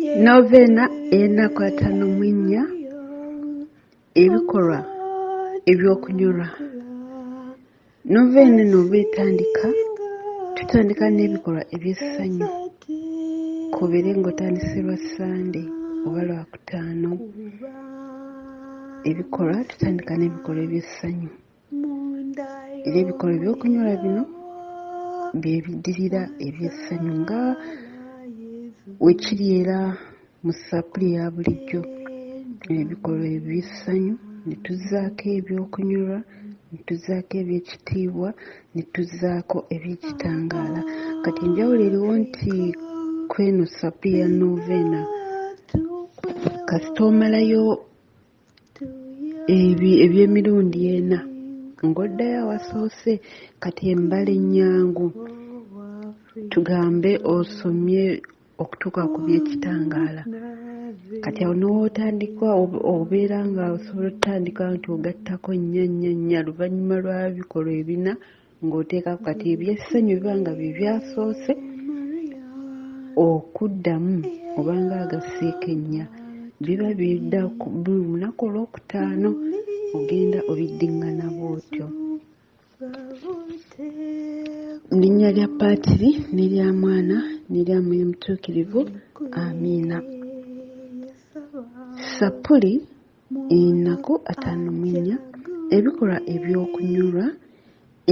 Novena ENAKU 5 ebikolwa ebyokunyolwa. Novena eno tutandika n'ebikolwa eby'essanyu kubeere ng'otandise lwa Sande oba Lwakutaano. Ebikolwa tutandika n'ebikolwa eby'essanyu era ebikolwa ebyokunyolwa bino bye biddirira eby'essanyu nga wekiri era mu SSAPPULE ya bulijjo. Ebikolwa eby'essanyu ne tuzzaako ebyokunyolwa, ne tuzzaako eby'ekitiibwa, ne tuzzaako eby'ekitangaala. Kati enjawulo eriwo nti kweno SSAPPULE ya Novena kasita omalayo eby'emirundi 4 ng'oddayo awasoose kati embala ennyangu tugambe osomye okutuuka ku by'ekitangaala. Kati awo n'otandika obeera nga osobola otandika nti ogattako nnyannya luvannyuma lwa bikolwa 4 ng'oteekako kati eby'essanyu biba nga bye byasoose okuddamu oba nga agasseeko ennya biba bidda ku lunaku olwokutaano ogenda obiddiŋŋana bw'otyo. Linnya lya Paatiri n'erya Mwana n'erya Mwoyo Mutuukirivu. Amiina. SSAPPULE ENAKU 5 ebikolwa ebyokunyolwa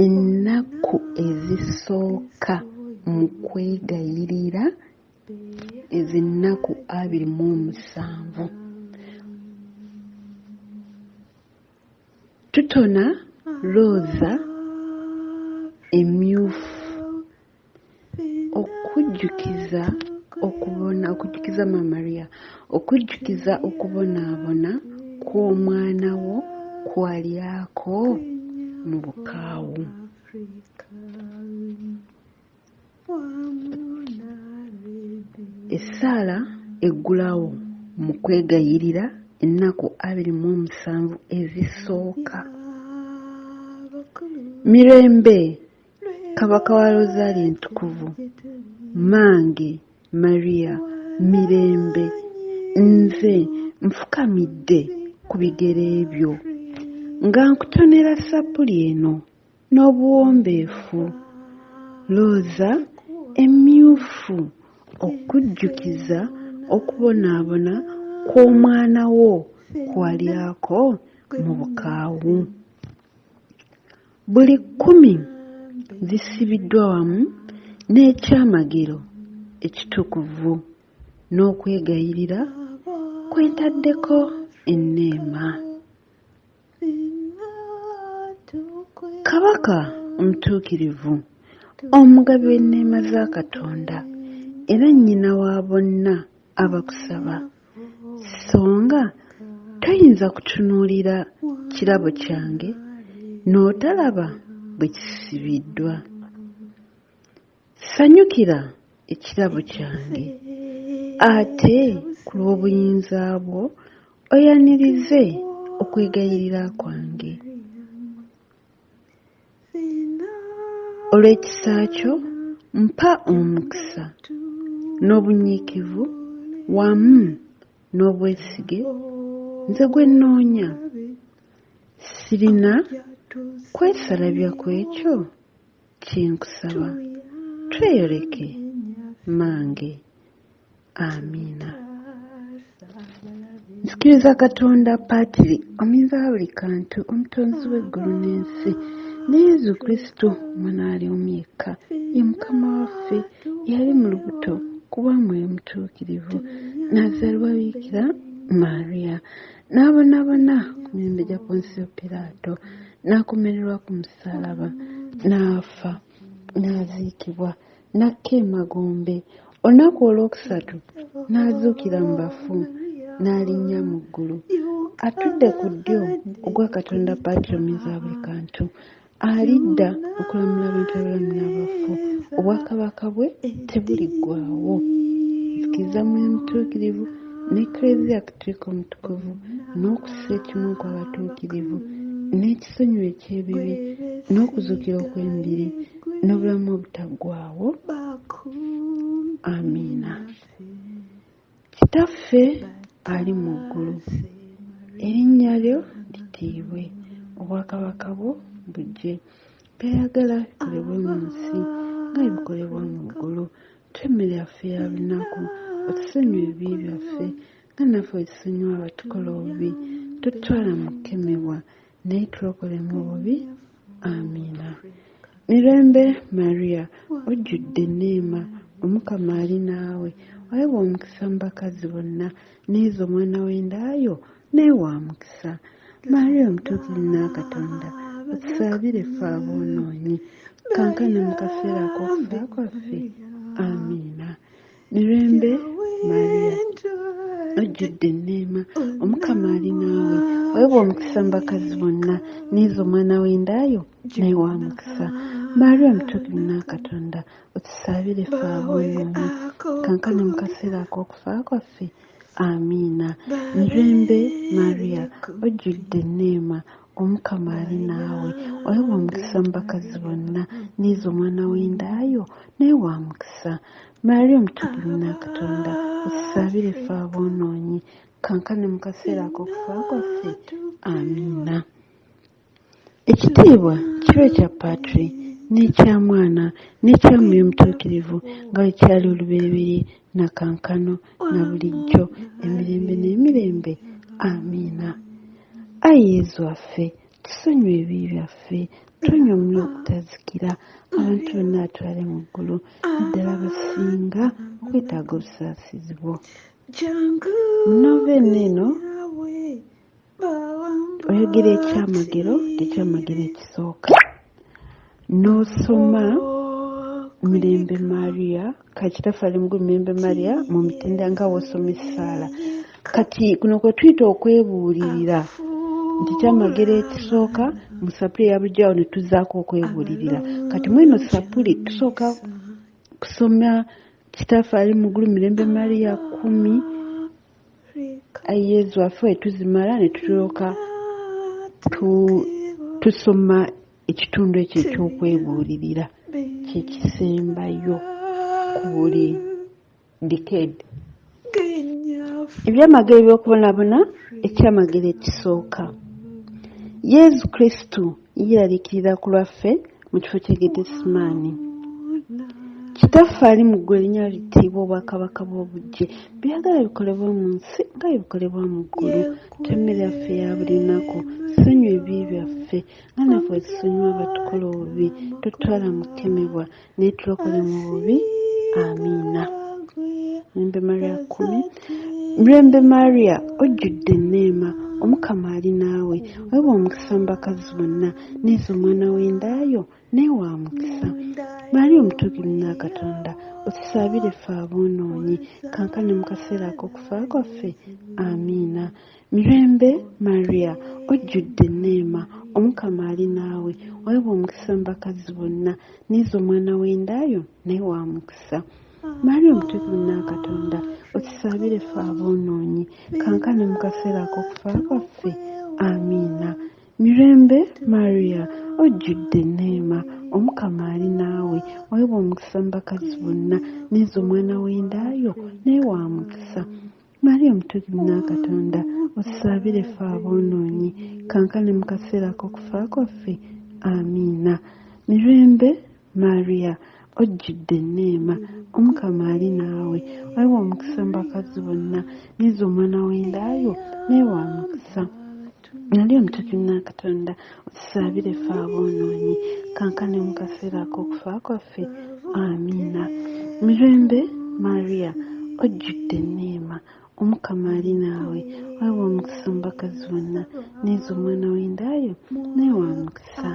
ennaku ezisooka mu kwegayirira ez'ennaku 27. Tutona roza emmyufu okujjukiza Mama Maria, okujjukiza okubonaabona kw'omwana wo kwalyako mu bukaawu. Essaala eggulawo mu kwegayirira ennaku 27 ezisooka. Mirembe Kabaka wa ROSARY entukuvu, Mange Maria, mirembe, nze nfukamidde ku bigere byo nga nkutonera SSAPPULE eno n'obuwombeefu. Roza emmyufu okujjukiza okubonaabona kw'omwana wo kwalyako mu bukaawu. Buli 10 zisibiddwa wamu n'ekyamagero ekitukuvu n'okwegayirira kwentaddeko enneema. Kabaka omutuukirivu, omugabi w'enneema za Katonda era nnyina wa bonna abakusaba, songa toyinza kutunuulira kirabo kyange n'otalaba bwe kisibiddwa. Sanyukira ekirabo kyange ate ku lw'obuyinza bwo oyanirize okwegayirira kwange. Olw'ekisa kyo mpa omukisa n'obunyiikivu wamu n'obwesige nze gwe nnoonya. Sirina kwesalabya ku ekyo kye nkusaba. Tweyoleke Mange. Amiina. Nzikiriza Katonda Paatiri omulinzi wa buli kantu, omutonzi w'eggulu n'ensi, ne Yesu Kristo omwana ali omu yekka, ye Mukama waffe, yali mu lubuto ku bwa Mwoyo Mutuukirivu, n'azaalibwa Bikira Maria, n'abonaabona ku mirembe gya Ponsiyo Piraato, n'akomererwa ku musaalaba, n'afa, n'aziikibwa, n'akka emagombe, olunaku olwokusatu n'azuukira mu bafu, n'alinnya mu ggulu, atudde ku ddyo ogwa Katonda Paatiri omulinzi wa buli kantu, alidda okulamula abantu abalamu n'abafu, obwakabaka bwe tebuliggwaawo. Nzikiriza Mwoyo Mutuukirivu n'Eklezia Katolika omutukuvu n'okussa ekimu kw'abatuukirivu n'ekisonyiwo eky'ebibi n'okuzuukira okw'embiri n'obulamu obutaggwaawo. Amiina. Kitaffe ali mu ggulu, erinnya lyo litiibwe, obwakabaka bwo bujje, by'ayagala bikolebwe mu nsi nga bikolebwa mu ggulu. Emmere yaffe ya lunaku otusonyiwe ebibi byaffe nga naffe otusonyiwa abatukola obubi, totutwala mu kukemebwa naye tulokole mu bubi. Amiina. Mirembe Maria, ojjudde enneema, Omukama ali naawe, waweebwa omukisa mu bakazi bonna, n'ezo omwana w'endaayo naye wa mukisa. Maria omutuukirivu n'Akatonda, otusaabire ffe aboonoonyi, kankana mu kaseera ak'okufa kwaffe. Amiina. Mirembe Maria, ojjudde enneema, Omukama ali naawe, waweebwa omukisa mu bakazi bonna, n'ezo omwana w'endaayo naye wa mukisa. Maria omutuukirivu n'Akatonda, otusaabire ffe aboonoonyi, kankana mu kaseera ak'okufa kwaffe. Amiina. Mirembe Maria, ojjudde enneema, Omukama ali naawe, waweebwa omukisa mu bakazi bonna, n'ezo omwana w'endaayo naye wa mukisa. Maria omutuukirivu n'Akatonda, otusaabire ffe aboonoonyi, kankana mu kaseera ak'okufa kwaffe. Amiina. Ekitiibwa kibe kya Patri n'ekya Mwana n'ekya Mwoyo Omutuukirivu nga bwe kyali olubereberye na kankano na bulijjo emirembe n'emirembe. Amiina. Ayi Yezu waffe, tusonyiwe ebibi byaffe, tutonye omuliro ogutazikira, abantu bonna atwale mu ggulu, naddala abasinga okwetaaga obusaasizi bwo. Mu Novena eno oyogera ekyamagero ekyamagero ekisooka, n'osoma Mirembe Maria, kakitaffe ali mugulu Mirembe Maria mu mitendera nga w'osoma essaala. Kati kuno kwe tuyita okwebuulirira, nti kyamagero ekisooka mu sapule ya bulijjo awo ne tuzzaako okwebuulirira. Kati mweno sapule tusooka kusoma kitaffe ali mugulu Mirembe Maria 10, Ayi Yezu waffe we tuzimala ne tulyoka tusoma ekitundu ekyo eky'okwebuulirira kyekisembayo ku buli decade. Ebyamagero by'okubonabona, ekyamagero ekisooka. Yezu Kristu yeeraliikirira ku lwaffe mu kifo ky'e Getesemaani. Kitaffe ali mu ggulu, erinnya lyo litiibwe, obwakabaka bwo bujje, byagala bikolebwa mu nsi nga bikolebwa mu ggulu. Emmere yaffe ya buli lunaku tusonyiwe ebibi byaffe nga naffe bwe tusonyiwa abatukola obubi, totutwala mu kukemebwa naye tulokole mu bubi. Amiina. Mirembe Maria 10. Mirembe Maria, ojjudde enneema, Omukama ali naawe, waweebwa omukisa mu bakazi bonna, n'ezo omwana w'endaayo naye wa mukisa. Maria omutuukirivu n'Akatonda, otusaabire ffe aboonoonyi, kankana mu kaseera ak'okufa kwaffe. Amiina. Mirembe Maria, ojjudde enneema, Omukama ali naawe, waweebwa omukisa mu bakazi bonna, n'ezo omwana w'endaayo naye wa mukisa. Maria omutuukirivu n'Akatonda, otusaabire ffe aboonoonyi, kankana mu kaseera ak'okufa kwaffe. Amiina. Mirembe Maria, ojjudde enneema, Omukama ali naawe, waweebwa omukisa mu bakazi bonna, n'ezo omwana w'endaayo naye wa mukisa. Maria omutuukirivu n'Akatonda, otusaabire ffe aboonoonyi, kankana mu kaseera ak'okufa kwaffe. Amiina. Mirembe Maria, ojjudde enneema, Omukama ali naawe, waweebwa omukisa mu bakazi bonna, n'ezo omwana w'endaayo naye wa mukisa. Maria omutuukirivu n'Akatonda, otusaabire ffe aboonoonyi, kankana mu kaseera ak'okufa kwaffe. Amiina. Mirembe Maria, ojjudde enneema, Omukama ali naawe, waweebwa omukisa mu bakazi bonna, n'ezo omwana w'endaayo naye wa mukisa.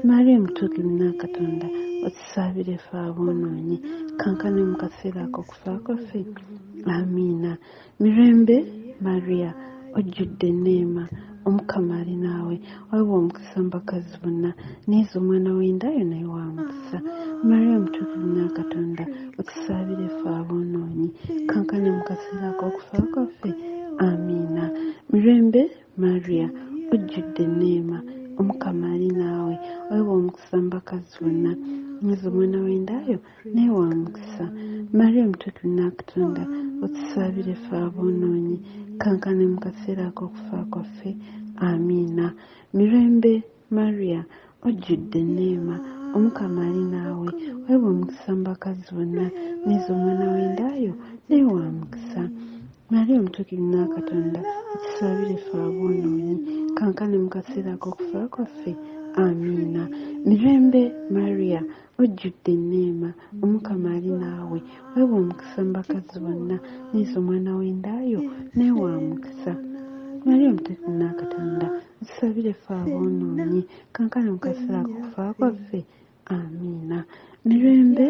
Maria omutuukirivu n'Akatonda, otusaabire ffe aboonoonyi, kankana mu kaseera ak'okufa kwaffe. Amiina. Mirembe Maria, ojjudde enneema, Omukama ali naawe, waweebwa omukisa mu bakazi bonna, n'ezo omwana w'endaayo naye wa mukisa. Maria omutuukirivu n'Akatonda, otusaabire ffe aboonoonyi, kankana mu kaseera ak'okufa kwaffe. Amiina. Mirembe Maria, ojjudde enneema, omukama ali naawe weewa omukisa mu bakazi bonna nyiza omwana w'endaayo naye wa mukisa mariya omutuukirivu n'akatonda otusaabire ffe aboonoonyi kankana mu kaseera ak'okufa kwaffe amiina mirembe mariya ojjudde enneema omukama ali naawe weewa omukisa mu bakazi bonna nyiza omwana w'endaayo naye wa mukisa mariya omutuukirivu n'akatonda otusaabire ffe aboonoonyi kankana mu kaseera ak'okufa kwaffe amiina mirembe mariya ojjudde enneema omukama ali naawe weewa omukisa mu bakazi bonna nyiza omwana w'endaayo naye wa mukisa mariya omutuukirivu n'akatonda otusabire ffe aboonoonyi kankana mu kaseera ak'okufa kwaffe amiina mirembe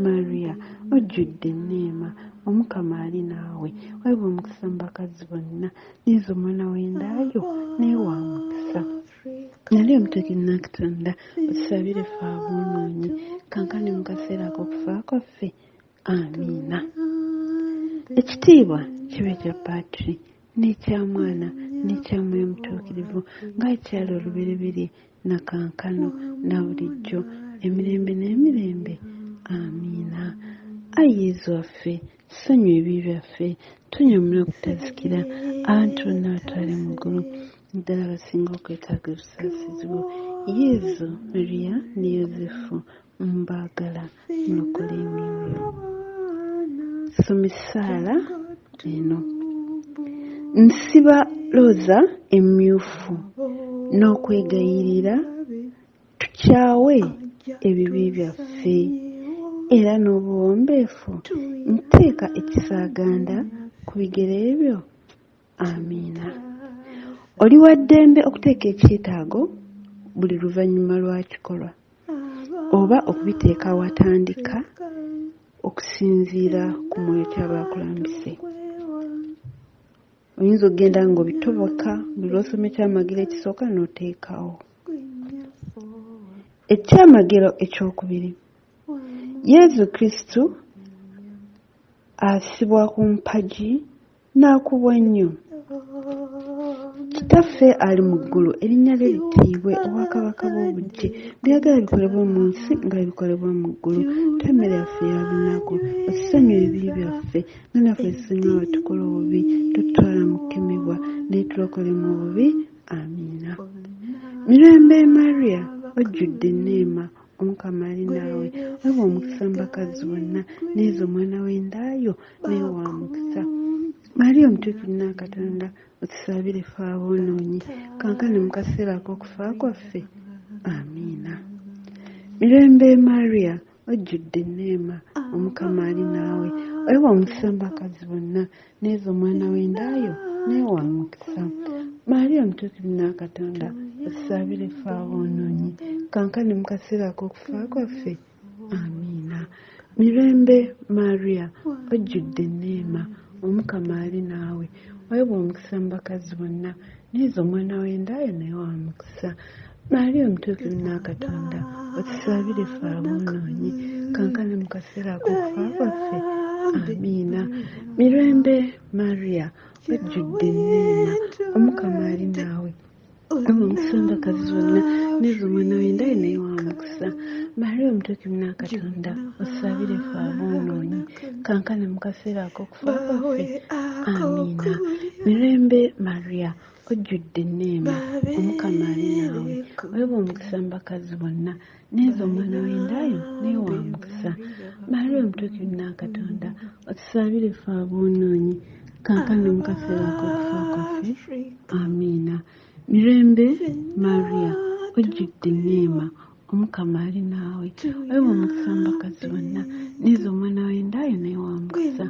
mariya ojjudde enneema omukama ali naawe weewa omukisa mu bakazi bonna nyiza omwana w'endaayo naye wa mukisa mariya omutuukirivu n'akatonda otusabire ffe aboonoonyi kankana mu kaseera ak'okufa kwaffe amiina ekitiibwa kibe kya paatiri n'ekya mwana n'ekya mwoyo omutuukirivu nga ekyali olubereberye na kankano na bulijjo emirembe n'emirembe amiina ayi yezu waffe tusonyiwe ebibi byaffe tunyomere okutazikira abantu bonna batwale mu ggulu ddala basinga okwetaaga obusaasizibwa yezu mariya ne yozefu mbaagala mulokole emyoyo soma essaala eno nsiba roza emmyufu n'okwegayirira tukyawe ebibi byaffe era n'obuwombeefu nteeka ekisaaganda ku bigere ebyo amiina oli wa ddembe okuteeka ekyetaago buli luvannyuma lwa kikolwa oba okubiteeka watandika okusinziira ku mwoyo kyaba akulambise oyinza okgenda ng'obitoboka buli lw'osoma ekyamagero ekisooka n'oteekawo ekyamagero ekyokubiri yezu kristu asibwa ku mpagi n'akubwa nnyo kitaffe ali mu ggulu erinnya lye litiibwe obwakabaka bw'obujje byagala bikolebwa mu nsi nga bikolebwa mu ggulu twemmere yaffe ya lunaku otusonyiwe ebibi byaffe nga naffe tusonyiwa abatukola obubi totutwala mu kukemebwa naye tulokole mu bubi amiina mirembe mariya ojjudde enneema omukama ali naawe weewa omukisa mu bakazi bonna nyiza omwana w'endaayo naye wa mukisa mariya omutuukirivu n'akatonda otusaabire ffe aboonoonyi kankana mu kaseera ak'okufa kwaffe amiina mirembe mariya ojjudde enneema omukama ali naawe weewa omukisa mu bakazi bonna nyiza omwana w'endaayo naye wa mukisa mariya omutuukirivu n'akatonda otusaabire ffe aboonoonyi kankana mu kaseera ak'okufa kwaffe amiina mirembe mariya ojjudde enneema omukama ali naawe weewa omukisa mu bakazi bonna nyiza omwana w'endaayo naye wa mukisa mariya omutuukirivu n'akatonda otusaabire ffe aboonoonyi kankana mu kaseera ak'okufa kwaffe amiina mirembe mariya ojjudde enneema omukama ali naawe weewa omukisa mu bakazi bonna nyiza omwana w'endaayo naye wa mukisa mariya omutuukirivu n'akatonda otusaabire ffe aboonoonyi kankana mu kaseera ak'okufa kwaffe amiina mirembe mariya ojjudde enneema omukama ali naawe weewa omukisa mu bakazi bonna nyiza omwana w'endaayo naye wa mukisa mariya omutuukirivu n'akatonda otusaabire ffe aboonoonyi kankana mu kaseera ak'okufa kwaffe amiina mirembe mariya ojjudde enneema omukama ali naawe weewa omukisa mu bakazi bonna nyiza omwana w'endaayo naye wa mukisa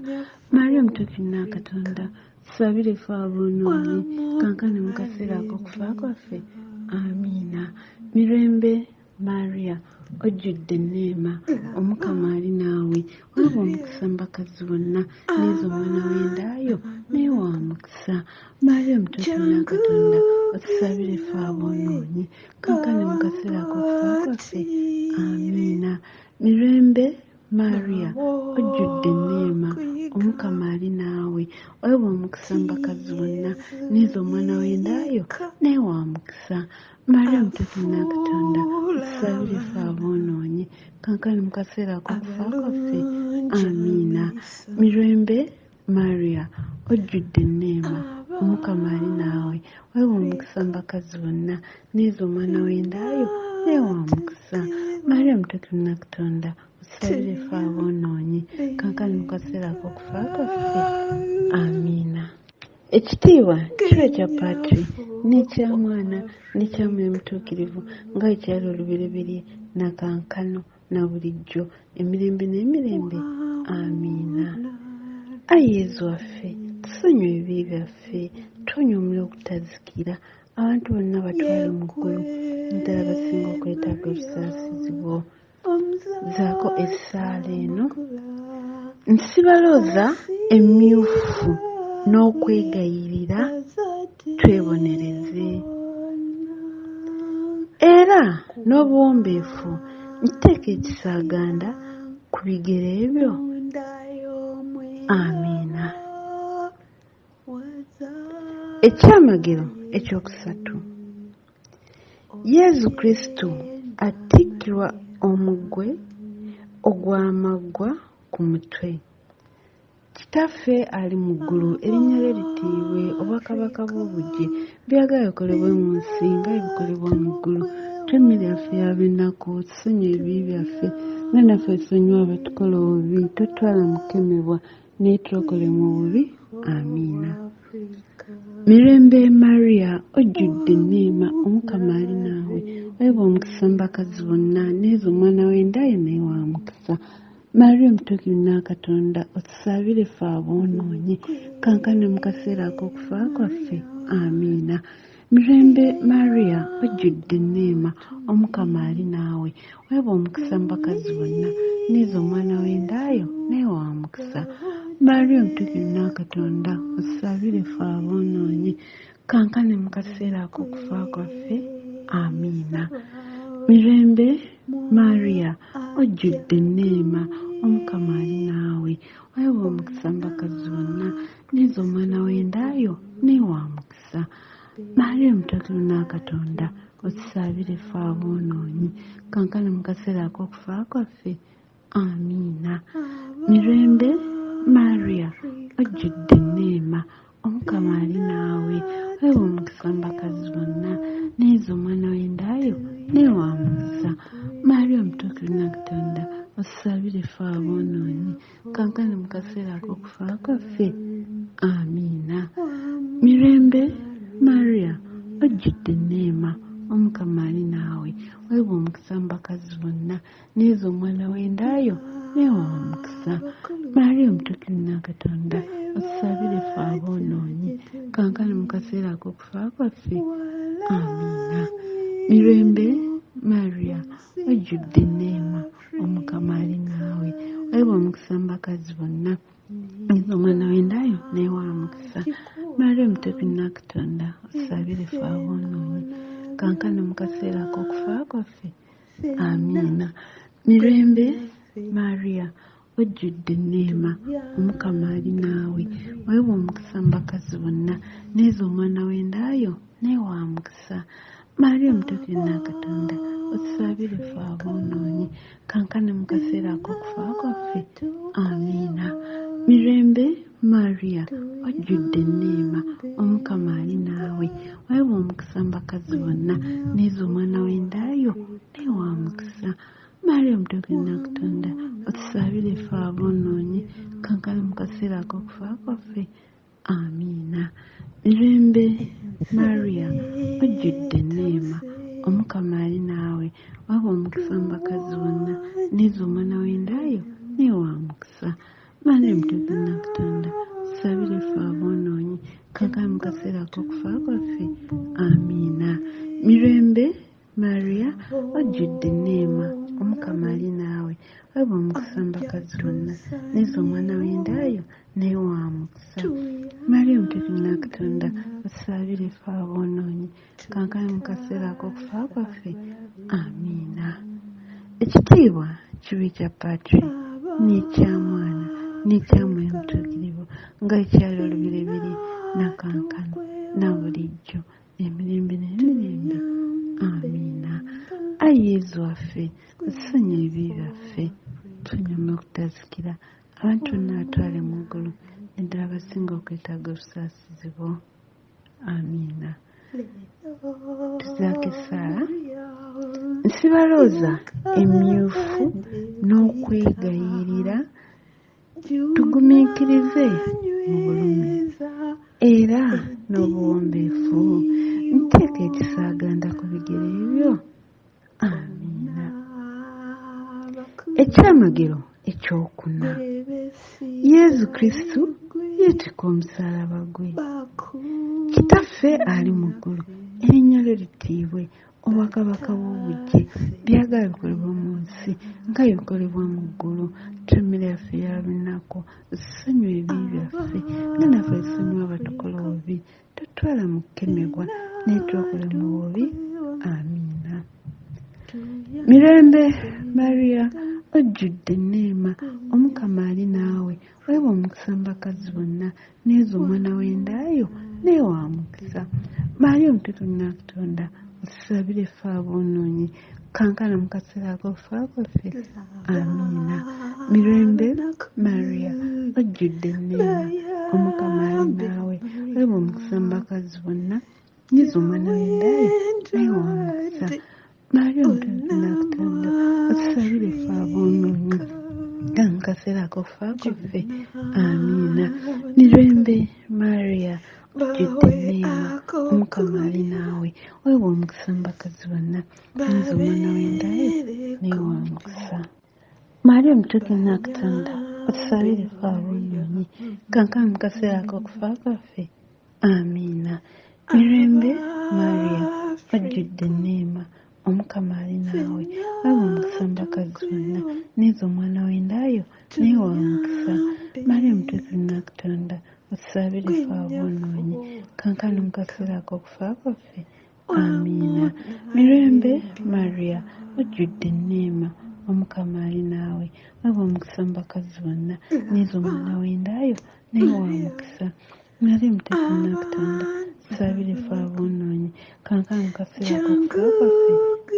mariya omutuukirivu n'akatonda tusabire ffe aboonoonyi kankana mu kaseera ak'okufa kwaffe amiina mirembe mariya ojjudde enneema omukama ali naawe weewa omukisa mu bakazi bonna nyiza omwana w'endaayo naye wa mukisa mariya omutuukirivu n'akatonda otusabire ffe aboonoonyi kankana mu kaseera ak'okufa kwaffe amiina mirembe Maria ojjudde enneema Omukama ali naawe weebwa omukisa mu bakazi bonna n'ezo omwana w'endaayo naye wa mukisa Maria mutukuvu wa Katonda otusabire ffe aboonoonyi kaakano mu kaseera ak'okufa kwaffe amiina mirembe Maria ojjudde enneema Omukama ali naawe weebwa omukisa mu bakazi bonna n'ezo omwana w'endaayo naye wa mukisa Maria mutukuvu wa Katonda otusabire ffe aboonoonyi kaakano mu kaseera ak'okufa kwaffe amiina ekitiibwa kibe kya Patri n'ekya Mwana n'ekya Mwoyo Mutuukirivu nga bwe kyali olubereberye na kaakano na bulijjo emirembe n'emirembe amiina Ayi Yezu waffe tusonyiwe ebibi byaffe tuwonya omuliro ogutazikira abantu bonna batwale mu ggulu ddala basinga okwetaaga obusaasizi bwo zaako essaala eno nsibalooza emmyufu n'okwegayirira twebonereze era n'obuwombeefu nteeka ekisaaganda ku bigere ebyo amiina ekyamagero ekyokusatu Yezu Kristo atikkirwa omugwe ogw'amaggwa ku mutwe Kitaffe ali mu ggulu erinnya lye litiibwe obwakabaka bw'obujje byagala bikolebwe mu nsi nga bikolebwa mu ggulu twemmere yaffe y'ab'ennaku tusonyiwe ebibi byaffe nga naffe tusonyiwa abatukola obubi totwala mu kukemebwa naye tulokole mu bubi amiina mirembe Maria ojjudde enneema Omukama ali naawe weebwa omukisa mu bakazi bonna n'ezo omwana w'endaayo naye wa mukisa Maria omutuukirivu wa Katonda otusabire ffe aboonoonyi kaakano mu kaseera ak'okufa kwaffe amiina mirembe Maria ojjudde enneema Omukama ali naawe weebwa omukisa mu bakazi bonna n'ezo omwana w'endaayo naye wa mukisa Maria omutuukirivu wa Katonda otusabire ffe aboonoonyi kaakano mu kaseera ak'okufa kwaffe amiina mirembe Maria ojjudde enneema Omukama ali naawe weebwa omukisa mu bakazi bonna n'ezo omwana w'endaayo naye wa mukisa Maria omutuukirivu wa Katonda otusabire ffe aboonoonyi kaakano mu kaseera ak'okufa kwaffe amiina mirembe Maria ojjudde enneema Omukama ali naawe weebwa omukisa mu bakazi bonna n'ezo omwana w'endaayo naye wa mukisa Maria omutuukirivu wa Katonda otusabire ffe aboonoonyi kaakano mu kaseera ak'okufa kwaffe amiina mirembe Maria ojjudde enneema Omukama ali naawe weebwa omukisa mu bakazi bonna n'ezo omwana w'endaayo naye wa mukisa Maria omutuukirivu wa Katonda otusabire ffe aboonoonyi kaakano mu kaseera ak'okufa kwaffe amiina mirembe Maria ojjudde enneema Omukama ali naawe weebwa omukisa mu bakazi bonna n'ezo omwana w'endaayo naye wa mukisa Maria omutuukirivu wa Katonda otusabire ffe aboonoonyi kaakano mu kaseera ak'okufa kwaffe amiina mirembe Maria ojjudde enneema Omukama ali naawe weebwa omukisa mu bakazi bonna n'ezo omwana w'endaayo naye wa mukisa Maria omutuukirivu wa Katonda otusabire ffe aboonoonyi kaakano mu kaseera ak'okufa kwaffe amiina mirembe Maria ojjudde enneema Omukama ali naawe weebwa omukisa mu bakazi bonna n'ezo omwana w'endaayo naye wa mukisa Maria omutuukirivu wa Katonda otusabire ffe aboonoonyi kaakano mu kaseera ak'okufa kwaffe amiina mirembe Maria ojjudde enneema Omukama ali naawe weebwa omukisa mu bakazi bonna n'ezo omwana w'endaayo naye wa mukisa Maria omutuukirivu wa Katonda otusabire ffe aboonoonyi kaakano mu kaseera ak'okufa kwaffe amiina mirembe Maria ojjudde enneema Omukama ali naawe weebwa omukisa mu bakazi bonna n'ezo omwana w'endaayo naye wa mukisa Maria omutuukirivu wa Katonda otusabire ffe aboonoonyi kaakano mu kaseera ak'okufa kwaffe amiina ekitiibwa kibe kya Patri n'ekyamwana n'ekyamwoyo omutuukirivu nga ekyali olubereberye na kankano na bulijjo emirembe n'emirembe. Amiina. Ayi Yezu waffe tusonyiwe ebibi byaffe tunyume okutazikira abantu bonna batwale mu ggulu naddala abasinga okwetaaga obusaasizi bwo. Amiina. Tuzaako essaala. Nsibalooza emmyufu n'okwegayirira tugumiikirize mu bulumi era n'obuwombeefu nteeka ekisaaganda ku bigere ebyo. Amiina. Ekyamagero ekyokuna. Yezu Kristu yeetikka omusaalaba gwe. Kitaffe ali mu ggulu erinnya lye litiibwe, obwakabaka bw'obujje byagala bikolebwa mu nsi nga bikolebwa mu ggulu. Emmere yaffe ya lunaku tusonyiwe ebibi byaffe nga naffe tusonyiwa abatukola obubi, totwala mu kukemebwa naye twokole mu bubi. Amiina. Mirembe Maria ojjudde enneema, Omukama ali naawe, weewa omukisa mu bakazi bonna, n'ezo omwana w'endaayo naye wa mukisa. Maria omutukuvu wa Katonda otusabire ffe aboonoonyi kankana mu kaseera ak'okufa kwaffe. Amiina. Mirembe Maria ojjudde enneema, Omukama ali naawe, weewa omukisa mu bakazi bonna, n'ezo omwana w'endaayo naye wa mukisa. Maria omutukuvu wa Katonda otusabire ffe aboonoonyi mu kaseera ak'okufa kwaffe. Amiina. Mirembe Maria ojjudde enneema, Omukama ali naawe, weewa omukisa mu bakazi bonna, n'ezo omwana w'endaayo naye wa mukisa. Maria omutukuvu wa Katonda otusabire ffe aboonoonyi kankana mu kaseera ak'okufa kwaffe. Amiina. Mirembe Maria ojjudde enneema, Omukama ali naawe, weewa omukisa mu bakazi bonna, n'ezo omwana w'endaayo naye wa mukisa. Maria omutukuvu wa Katonda otusabire ffe aboonoonyi kankana mu kaseera ak'okufa kwaffe. Amiina. Mirembe Maria ojjudde enneema, Omukama ali naawe, weewa omukisa mu bakazi bonna, n'ezo omwana w'endaayo naye wa mukisa. Maria omutukuvu wa Katonda otusabire ffe aboonoonyi kankana mu kaseera ak'okufa kwaffe.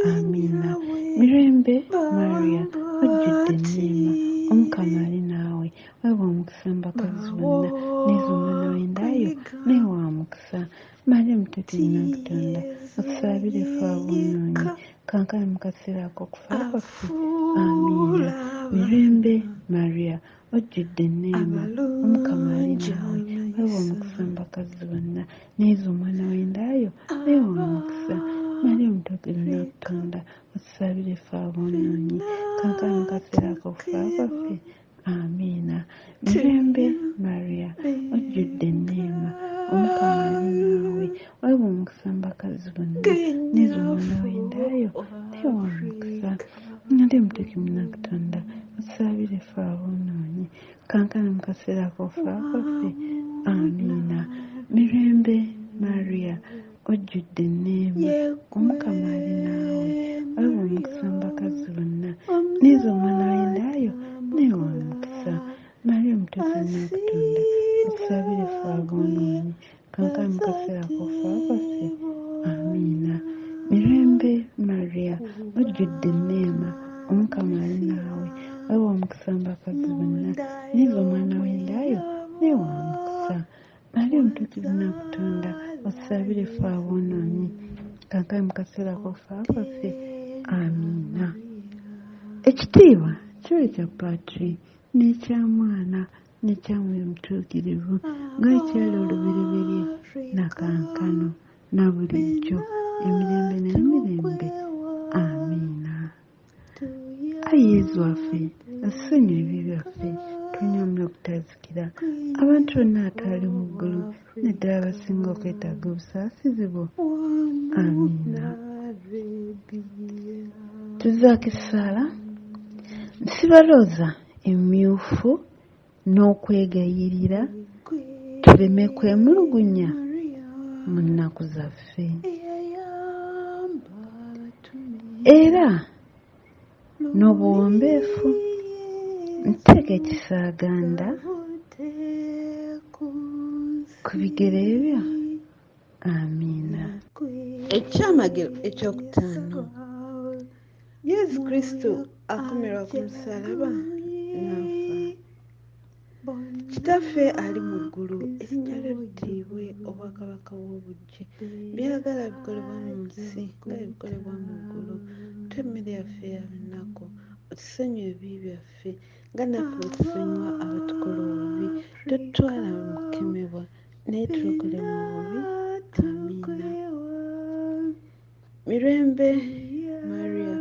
Amiina. Mirembe Maria ojjudde enneema, Omukama ali naawe, weewa omukisa mu bakazi bonna, n'ezo omwana w'endaayo naye wa mukisa. Maria omutukuvu wa Katonda otusabire ffe aboonoonyi kankana mu kaseera ak'okufa kwaffe. Amiina. Mirembe Maria ojjudde enneema, Omukama ali naawe, weewa omukisa mu bakazi bonna, n'ezo omwana w'endaayo naye wa mukisa. Maria omutukuvu wa Katonda otusabire ffe aboonoonyi kankana mu kaseera ak'okufa kwaffe. Amiina. Mirembe Maria ojjudde enneema, Omukama ali naawe, weewa omukisa mu bakazi bonna, n'ezo omwana w'endaayo naye wa mukisa. Maria omutukuvu wa Katonda otusabire ffe aboonoonyi kankana mu kaseera ak'okufa kwaffe. Amiina. Mirembe Maria ojjudde enneema, Omukama ali naawe, weewa omukisa mu bakazi bonna, n'ezo omwana w'endaayo naye wa mukisa. Maria omutukuvu wa Katonda otusabire ffe aboonoonyi kankana mu kaseera ak'okufa kwaffe. Amiina. Mirembe Maria ojjudde enneema, Omukama ali naawe, weewa omukisa mu bakazi bonna, n'ezo omwana w'endaayo naye wa mukisa. Maria omutukuvu wa Katonda otusabire ffe aboonoonyi kankana mu kaseera ak'okufa kwaffe. Amiina. Ekitiibwa kibe kya Patiri n'ekya Mwana n'ekya Mwoyo Omutuukirivu nga ekyali olubereberye na kankano na bulijjo emirembe n'emirembe. Amiina. Ayi Yezu waffe osonyiwe ebibi byaffe tunyume okutazikira abantu bonna atwali mu ggulu naddala abasinga okwetaaga obusaasizi bwo. Amiina. Tuzaako essaala. Nsibalooza emmyufu n'okwegayirira tuleme kwemulugunya mu nnaku zaffe, era n'obuwombeefu ntega ekisaganda ku bigere byo. Amiina. Ekyamagero ekyokutaano. Yesu Kristo akomerwa ku musalaba n'afa. Kitaffe ali mu ggulu, erinnya lye littiibwe, obwakabaka bw'obuggye, byagala bikolebwa mu nsi nga bikolebwa mu ggulu. Tuwe emmere yaffe ya lunaku, otusonyiwe ebibi byaffe nga naffe bwe tusonyiwa abatukola obubi, totutwala mu kukemebwa naye tulokole mu bubi. Amiina. Mirembe Maria,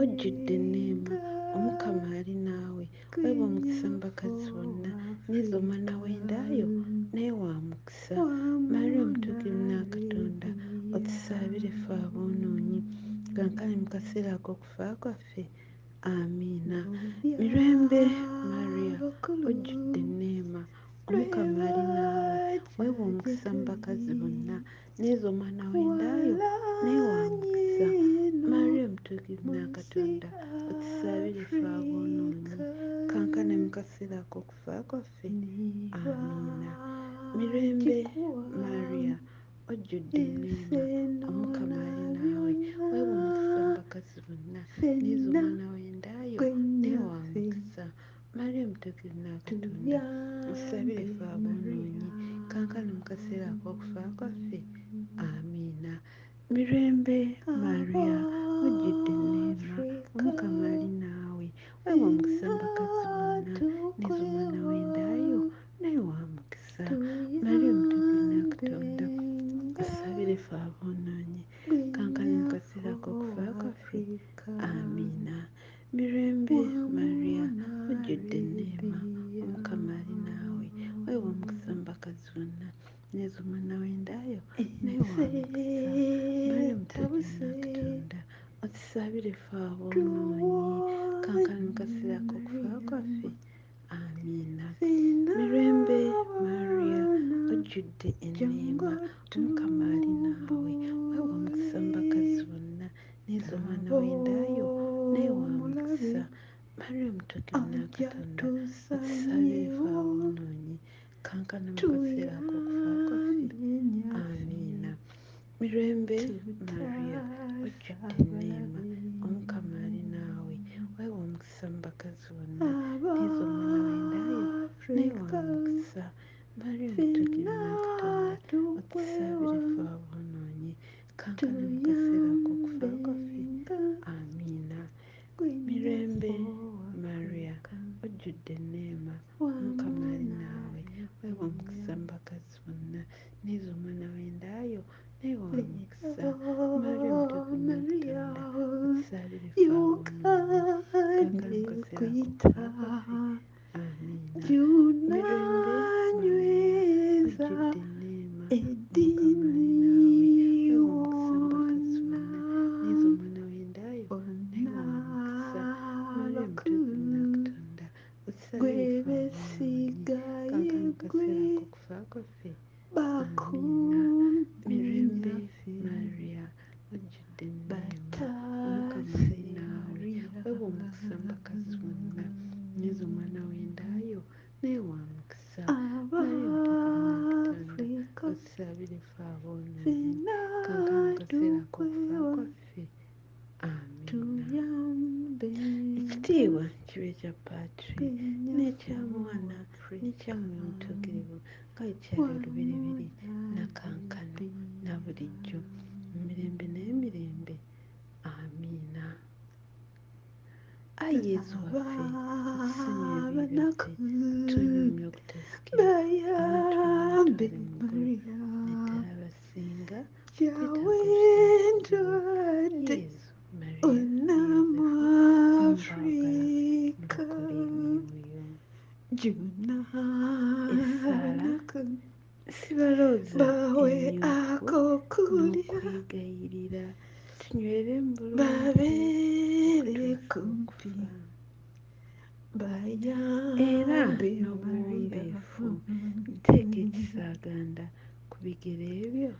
ojjudde enneema, Omukama ali naawe, weebwa omukisa mu bakazi bonna, n'izo omwana w'endaayo naye wa mukisa. Maria omutuukirivu n'Akatonda, otusaabire ffe aboonoonyi, kaakano mu kaseera ak'okufa kwaffe. Amiina. Mirembe Maria, ojjudde enneema, Omukama ali naawe, weebwa omukisa mu bakazi bonna, n'izo omwana w'endaayo naye wa mukisa. Maria omutuukirivu n'Akatonda, otusaabire ffe aboonoonyi, kaakano mu kaseera ak'okufa kwaffe. Amiina. Mirembe Maria, ojjudde enneema, Omukama ali naawe, weebwa omukisa mu bakazi bonna, n'izo omwana w'endaayo naye wa mukisa. Maria omutuukirivu n'Akatonda, otusabire ffe aboonoonyi, kaakano mu kaseera ak'okufa kwaffe. Amiina. Mirembe Maria, ojjudde enneema, Omukama ali naawe, weebwa omukisa mu bakazi bonna, n'izo omwana w'endaayo naye wa mukisa. Maria omutuukirivu n'Akatonda, otusabire ffe aboonoonyi, kaakano mu kaseera ak'okufa kwaffe. Amiina. Mirembe Maria, ojjudde enneema, Omukama ali naawe, weebwa omukisa mu bakazi bonna, n'izo omwana w'endaayo naye wa mukisa. Maria omutuukirivu n'Akatonda, otusabire ffe aboonoonyi, kaakano mu kaseera ak'okufa kwaffe. Amiina. Mirembe Maria, ojjudde enneema, Omukama ali naawe, weebwa omukisa mu bakazi bonna, n'izo omwana w'endaayo naye wa mukisa. Maria omutuukirivu n'Akatonda, otusabire ffe aboonoonyi, kaakano mu kaseera ak'okufa kwaffe. Amiina. Mirembe Maria, ojjudde enneema, Omukama ali naawe, weebwa omukisa mu bakazi bonna, n'izo omwana w'endaayo naye wa mukisa. Maria omutuukirivu n'Akatonda, otusabire ffe aboonoonyi, kaakano mu kaseera ak'okufa kwaffe. Amiina. Mirembe Maria, ojjudde enneema, Omukama ali naawe, weebwa omukisa mu bakazi bonna, n'izo omwana w'endaayo naye wa mukisa. Maria omutuukirivu n'Akatonda, otusabire ffe aboonoonyi, kaakano mu kaseera ak'okufa kwaffe. Amiina. Mirembe Maria, ojjudde enneema, Omukama ali naawe, weebwa omukisa mu bakazi bonna, n'izo omwana w'endaayo naye wa mukisa. Maria omutuukirivu n'Akatonda, otusabire ffe aboonoonyi, kaakano mu kaseera ak'okufa kwaffe. Amiina. Mirembe Maria, ojjudde enneema, Omukama ali naawe, weebwa omukisa mu bakazi bonna, n'izo omwana w'endaayo naye wa mukisa. Maria omutuukirivu n'Akatonda, otusabire ffe aboonoonyi, kaakano mu kaseera ak'okufa kwaffe. Amiina. Ekitiibwa kibe kya Patri, n'ekya Mwana, n'ekya Mwoyo Omutuukirivu, nga bikyali olubereberye na kaakano na bulijjo, emirembe n'emirembe. Amiina. Ayi Yesu waffe, otusonyiwe ebibi byaffe, tunyumye okutuzikira, abantu bonna mu ggulu, naddala abasinga twetaaga Yesu, Maria ne Yosefu, mubakole emyoyo. Essaala sibalooza emmyufu n'okwegayirira, tunywere mu bulungi okufa, era n'obuwombeefu nteeka ekisaganda ku bigere byo.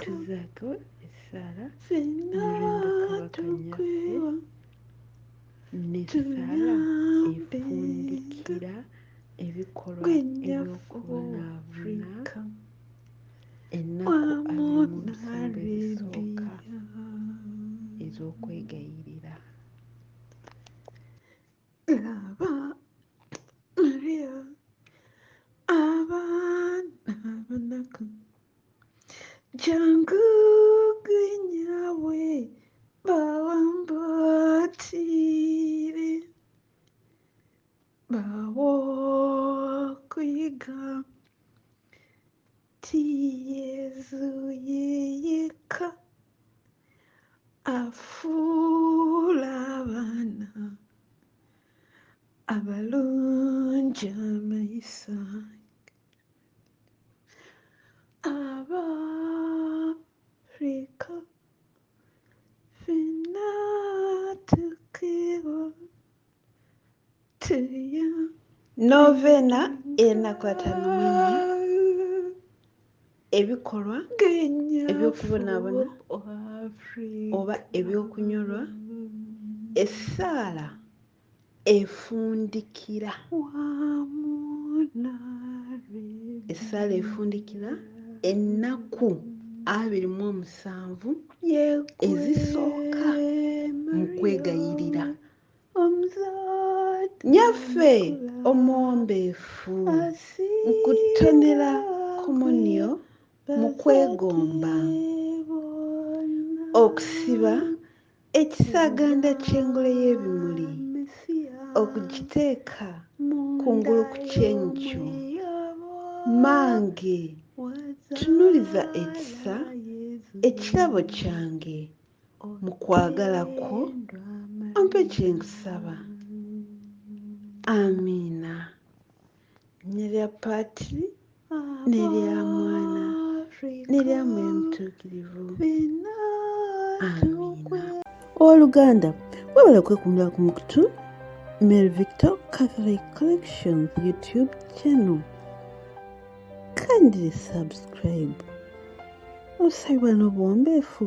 Tuzaako essaala Mirembe Kabaka nnyaffe, n'essaala efundikira ebikolwa eby'okubonaabona ennaku 27 ezisooka ez'okwegayirira. Laba Maria abaana banaku jangu gwenyawe bawambatire bawokuyiga ti Yesu yeyeka afuula abaana abalungi amaiso Abafrika ffenna tukeba tuya Novena enaku 54 ebikolwa eby'okubonaabona oba ebyokunyolwa essaala efundikira ennaku 27 ezisooka mu kwegayirira. Nyaffe omuwombeefu mu kutonera komunyo mu kwegomba okusiba ekisaganda ky'engule y'ebimuli okugiteeka kungulu ku kyenkyo. Mange tunuliza ekisa ekirabo kyange mu kwagala kwo ompe kye nkusaba. Amiina. Nnya lya Paatiri n'erya Mwana n'erya Mwoyo Mutuukirivu. Amiina. Owooluganda webale okwekumira ku mukutu Mary Victor Catholic Collections YouTube channel. Kindly subscribe. Osabibwa n'obuwombeefu